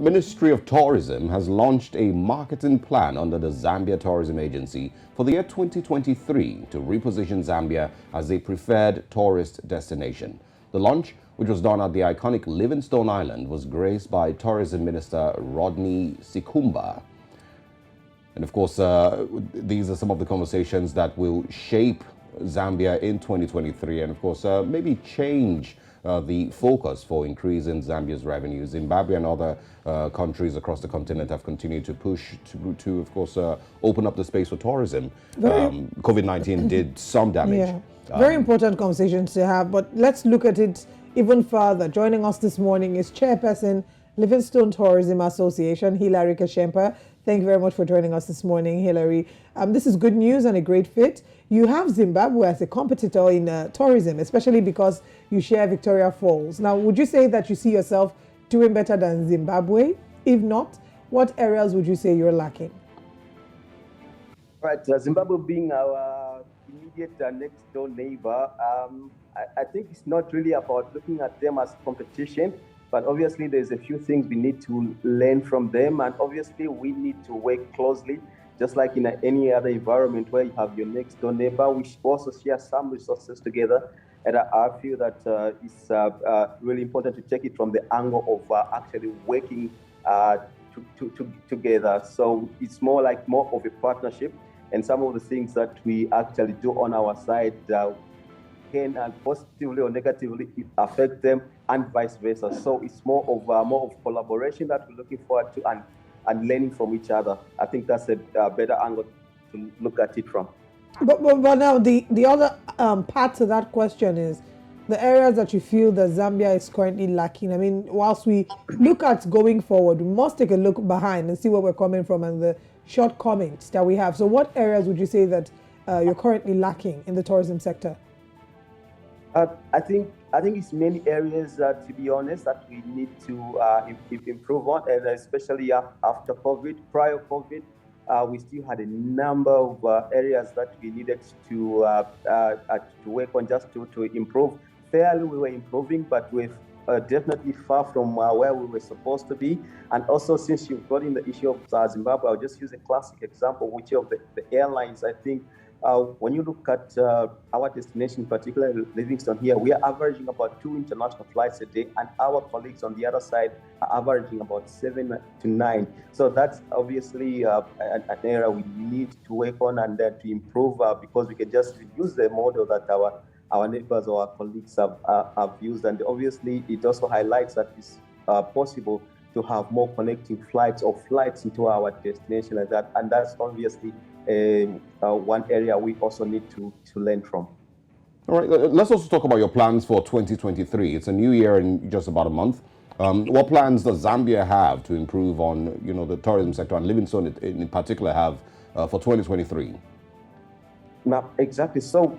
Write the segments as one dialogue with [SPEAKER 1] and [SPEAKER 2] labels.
[SPEAKER 1] The Ministry of Tourism has launched a marketing plan under the Zambia Tourism Agency for the year 2023 to reposition Zambia as a preferred tourist destination. The launch, which was done at the iconic Livingstone Island, was graced by Tourism Minister Rodney Sikumba. And of course, these are some of the conversations that will shape Zambia in 2023 and of course maybe change the focus for increasing Zambia's revenue. Zimbabwe and other countries across the continent have continued to push to of course, open up the space for tourism. COVID-19 did some damage.
[SPEAKER 2] Yeah, very important conversations to have, but let's look at it even further. Joining us this morning is Chairperson, Livingstone Tourism Association, Hilary KASHEMPA. Thank you very much for joining us this morning, Hilary. This is good news and a great fit. You have Zimbabwe as a competitor in tourism, especially because you share Victoria Falls. Now, would you say that you see yourself doing better than Zimbabwe? If not, what areas would you say you're lacking?
[SPEAKER 3] Right, Zimbabwe being our immediate next door neighbor, I think it's not really about looking at them as competition, but obviously there's a few things we need to learn from them, and obviously we need to work closely, just like in any other environment where you have your next door neighbor. We should also share some resources together, and I feel that it's really important to take it from the angle of actually working together. So it's more of a partnership, and some of the things that we actually do on our side can positively or negatively affect them, and vice versa. So it's more of collaboration that we're looking forward to, and learning from each other. I think that's a better angle to look at it from.
[SPEAKER 2] But now the other part to that question is the areas that you feel that Zambia is currently lacking. I mean, whilst we look at going forward, we must take a look behind and see where we're coming from and the shortcomings that we have. So what areas would you say that you're currently lacking in the tourism sector?
[SPEAKER 3] I think it's many areas, to be honest, that we need to improve on, and especially after COVID. Prior COVID, we still had a number of areas that we needed to work on, just to improve. Fairly, we were improving, but we're definitely far from where we were supposed to be. And also, since you've got in the issue of Zimbabwe, I'll just use a classic example, which of the airlines. I think when you look at our destination, particularly Livingstone here, we are averaging about 2 international flights a day, and our colleagues on the other side are averaging about 7 to 9. So that's obviously an area we need to work on and to improve, because we can just use the model that our neighbors or our colleagues have used. And obviously, it also highlights that it's possible to have more connecting flights or flights into our destination like that. And that's obviously one area we also need to learn from.
[SPEAKER 1] All right, let's also talk about your plans for 2023. It's a new year in just about a month. What plans does Zambia have to improve on, the tourism sector, and Livingstone in particular have for 2023?
[SPEAKER 3] Now, exactly. So,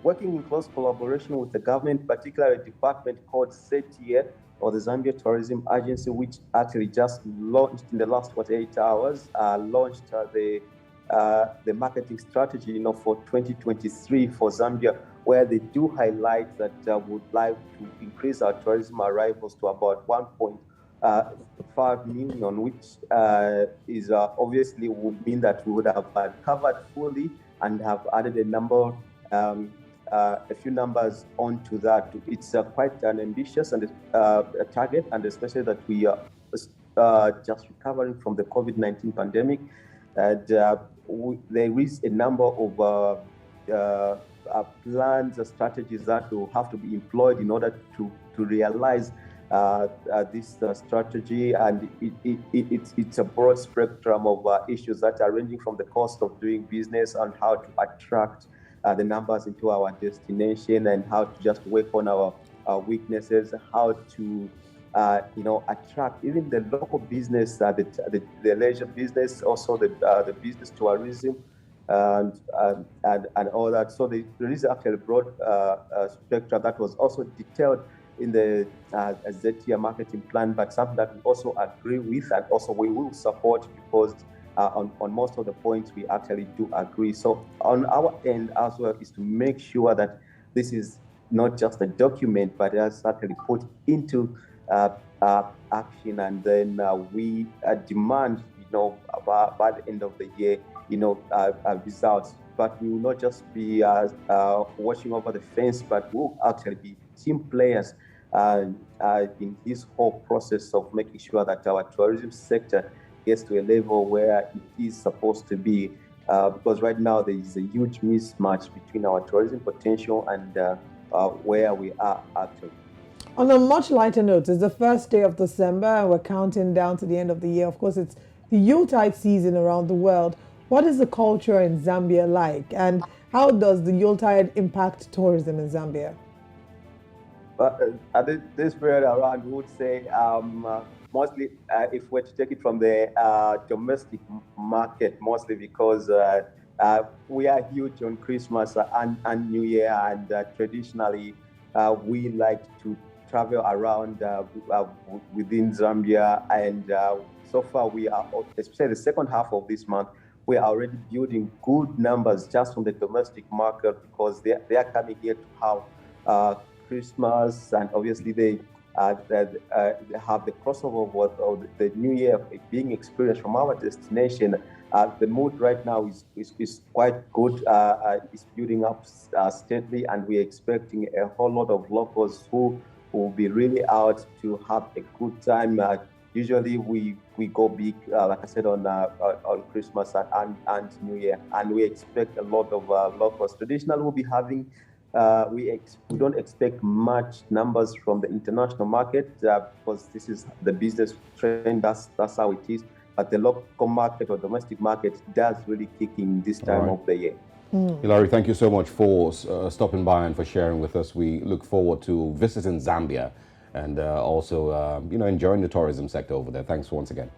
[SPEAKER 3] working in close collaboration with the government, particularly a department called CHAIRPERSON, or the Zambia Tourism Agency, which actually just launched in the last 48 hours, launched the marketing strategy, for 2023 for Zambia, where they do highlight that would like to increase our tourism arrivals to about 1.5 million, which is obviously would mean that we would have covered fully and have added a few numbers onto that. It's quite an ambitious and a target, and especially that we are just recovering from the COVID-19 pandemic. And there is a number of plans, strategies that will have to be employed in order to realize this strategy, and it's a broad spectrum of issues that are ranging from the cost of doing business and how to attract the numbers into our destination, and how to just work on our weaknesses, how to attract even the local business, the leisure business, also the business tourism, and all that. So there is actually a broad spectrum that was also detailed in the ZTIA marketing plan, but something that we also agree with, and also we will support, because on most of the points we actually do agree. So on our end as well is to make sure that this is not just a document, but it's actually put into action, and then we demand, by the end of the year, results. But we will not just be watching over the fence, but we'll actually be team players in this whole process of making sure that our tourism sector gets to a level where it is supposed to be. Because right now there is a huge mismatch between our tourism potential and where we are actually.
[SPEAKER 2] On a much lighter note, it's the first day of December and we're counting down to the end of the year. Of course, it's the Yuletide season around the world. What is the culture in Zambia like, and how does the Yuletide impact tourism in Zambia?
[SPEAKER 3] At this period around, we would say mostly, if we're to take it from the domestic market, mostly because we are huge on Christmas and New Year, and traditionally we like to travel around within Zambia, and so far we are, especially the second half of this month, we are already building good numbers just from the domestic market, because they are coming here to have Christmas, and obviously they have the crossover of the New Year being experienced from our destination. The mood right now is quite good. It's building up steadily, and we're expecting a whole lot of locals who will be really out to have a good time. Usually we go big, like I said, on Christmas and New Year, and we expect a lot of locals. Traditionally, we'll be having. We don't expect much numbers from the international market because this is the business trend. That's how it is. But the local market or domestic market does really kick in this time of the year.
[SPEAKER 1] Hilary, thank you so much for stopping by and for sharing with us. We look forward to visiting Zambia and also, enjoying the tourism sector over there. Thanks once again.